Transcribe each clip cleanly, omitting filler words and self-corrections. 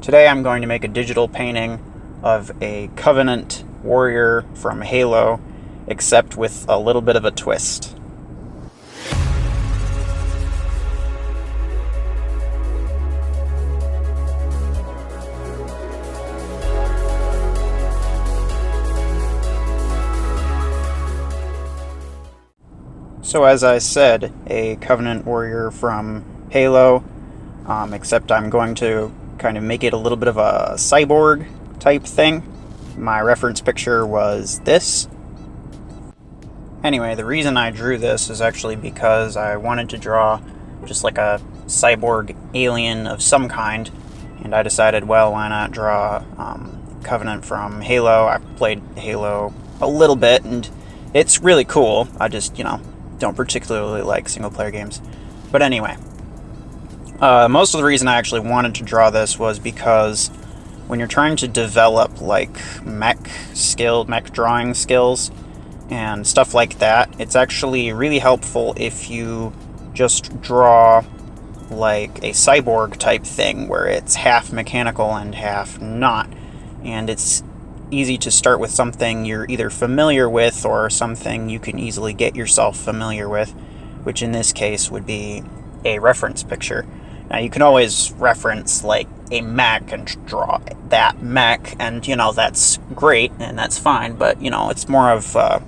Today I'm going to make a digital painting of a Covenant warrior from Halo, except with a little bit of a twist. So as I said, a Covenant warrior from Halo, except I'm going to kind of make it a little bit of a cyborg type thing. My reference picture was this. Anyway, the reason I drew this is actually because I wanted to draw just like a cyborg alien of some kind, and I decided, well, why not draw Covenant from Halo. I've played Halo a little bit, and it's really cool. I just, don't particularly like single-player games. But anyway, most of the reason I actually wanted to draw this was because when you're trying to develop like mech drawing skills and stuff like that, it's actually really helpful if you just draw like a cyborg type thing where it's half mechanical and half not. And it's easy to start with something you're either familiar with or something you can easily get yourself familiar with, which in this case would be a reference picture. Now you can always reference like a mech and draw that mech, and that's great and that's fine, but it's more of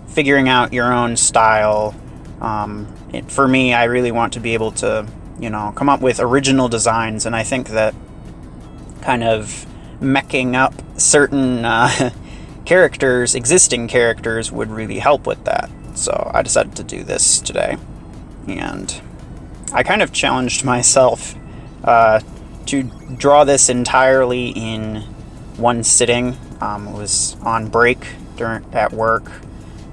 figuring out your own style. For me, I really want to be able to come up with original designs, and I think that kind of meching up certain existing characters would really help with that. So I decided to do this today, and I kind of challenged myself to draw this entirely in one sitting. It was on break at work,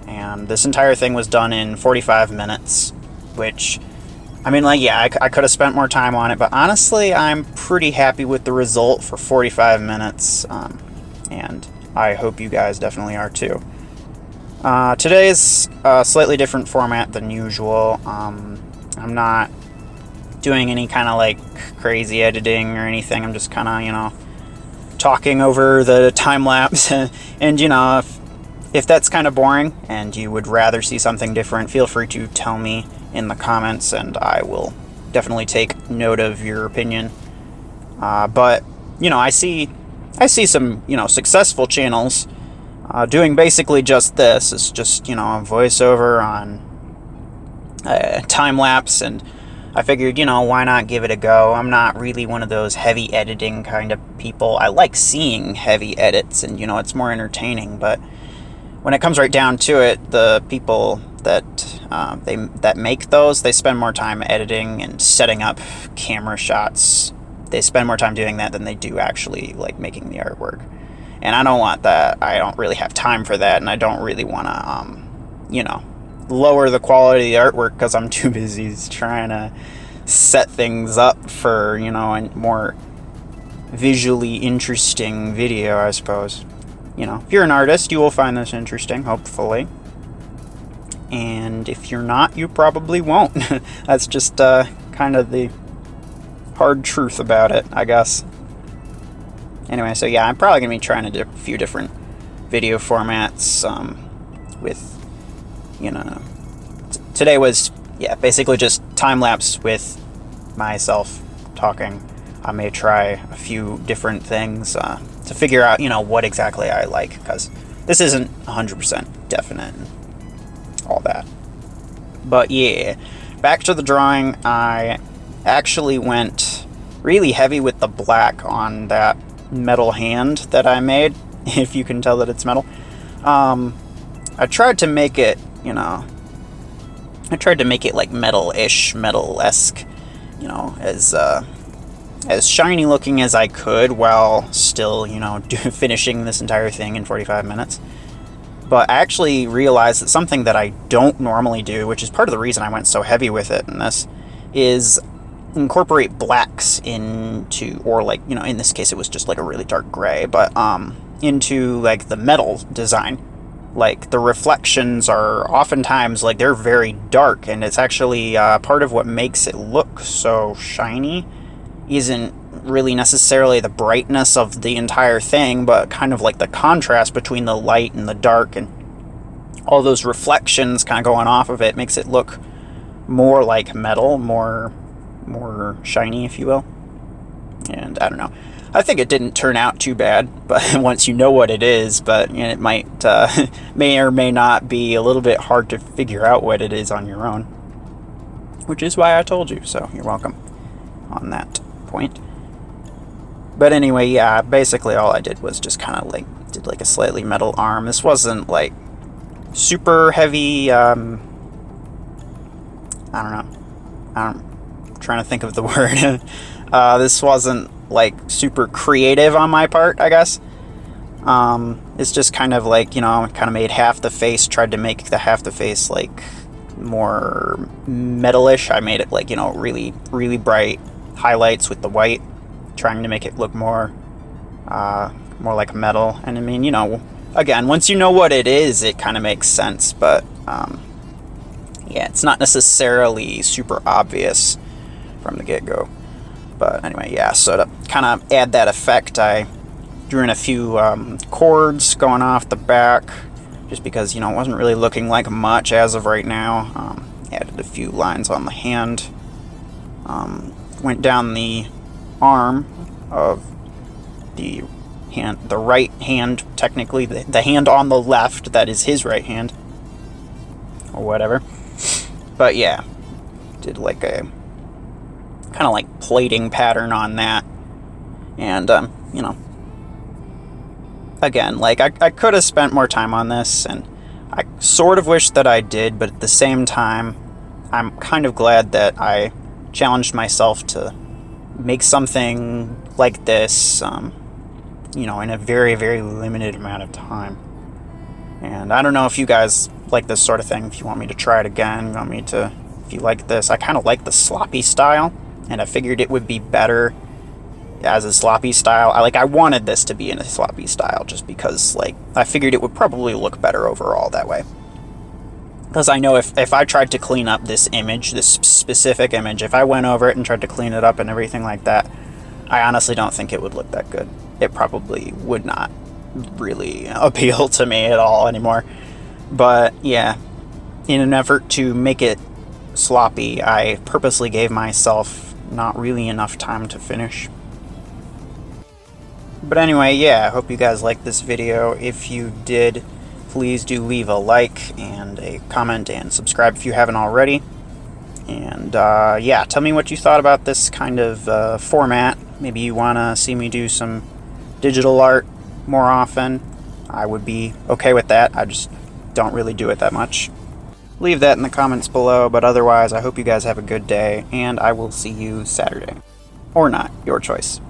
and this entire thing was done in 45 minutes, which, I could have spent more time on it, but honestly, I'm pretty happy with the result for 45 minutes, and I hope you guys definitely are too. Today's a slightly different format than usual. I'm not doing any kind of like crazy editing or anything. I'm just kind of, talking over the time lapse. And if that's kind of boring and you would rather see something different, feel free to tell me in the comments, and I will definitely take note of your opinion. But I see some successful channels doing basically just this. It's just a voiceover on time lapse, and I figured, why not give it a go? I'm not really one of those heavy editing kind of people. I like seeing heavy edits, and, it's more entertaining. But when it comes right down to it, the people that make those, they spend more time editing and setting up camera shots. They spend more time doing that than they do actually, like, making the artwork. And I don't want that. I don't really have time for that, and I don't really want to, lower the quality of the artwork because I'm too busy trying to set things up for, a more visually interesting video, I suppose. If you're an artist, you will find this interesting, hopefully. And if you're not, you probably won't. That's just kind of the hard truth about it, I guess. Anyway, so yeah, I'm probably going to be trying to do a few different video formats with today was, basically just time-lapse with myself talking. I may try a few different things to figure out, what exactly I like, because this isn't 100% definite and all that. But yeah, back to the drawing. I actually went really heavy with the black on that metal hand that I made, if you can tell that it's metal. I tried to make it, like metal-ish, metal-esque, as shiny looking as I could while still, finishing this entire thing in 45 minutes. But I actually realized that something that I don't normally do, which is part of the reason I went so heavy with it in this, is incorporate blacks into, or like, in this case it was just like a really dark gray, but into like the metal design. Like the reflections are oftentimes like they're very dark, and it's actually part of what makes it look so shiny isn't not really necessarily the brightness of the entire thing, but kind of like the contrast between the light and the dark and all those reflections kind of going off of it makes it look more like metal, more shiny, if you will. And I don't know. I think it didn't turn out too bad, but once you know what it is, but it might may or may not be a little bit hard to figure out what it is on your own, which is why I told you. So you're welcome on that point. But anyway, yeah, basically all I did was just kind of like did like a slightly metal arm. This wasn't like super heavy. I don't know. I'm trying to think of the word. This wasn't like super creative on my part, I guess. It's just kind of like, kind of made half the face, tried to make the half the face like more metalish. I made it like, really, really bright highlights with the white, trying to make it look more like metal. And I mean, again, once you know what it is, it kind of makes sense, but yeah, it's not necessarily super obvious from the get-go. But anyway, yeah, so to kind of add that effect, I drew in a few chords going off the back, just because, it wasn't really looking like much as of right now. Added a few lines on the hand. Went down the arm of the right hand, technically, the hand on the left, that is his right hand, or whatever. But yeah, did like a kind of like plating pattern on that. And, again, like I could have spent more time on this, and I sort of wish that I did, but at the same time, I'm kind of glad that I challenged myself to make something like this, in a very, very limited amount of time. And I don't know if you guys like this sort of thing, if you want me to try it again, if you like this. I kind of like the sloppy style, and I figured it would be better as a sloppy style. I wanted this to be in a sloppy style just because, I figured it would probably look better overall that way. Because I know if I tried to clean up this image, this specific image, if I went over it and tried to clean it up and everything like that, I honestly don't think it would look that good. It probably would not really appeal to me at all anymore. But yeah, in an effort to make it sloppy, I purposely gave myself not really enough time to finish. But anyway, yeah, I hope you guys liked this video. If you did, please do leave a like and a comment and subscribe if you haven't already. And yeah, tell me what you thought about this kind of format. Maybe you want to see me do some digital art more often. I would be okay with that. I just don't really do it that much. Leave that in the comments below, but otherwise, I hope you guys have a good day, and I will see you Saturday. Or not, your choice.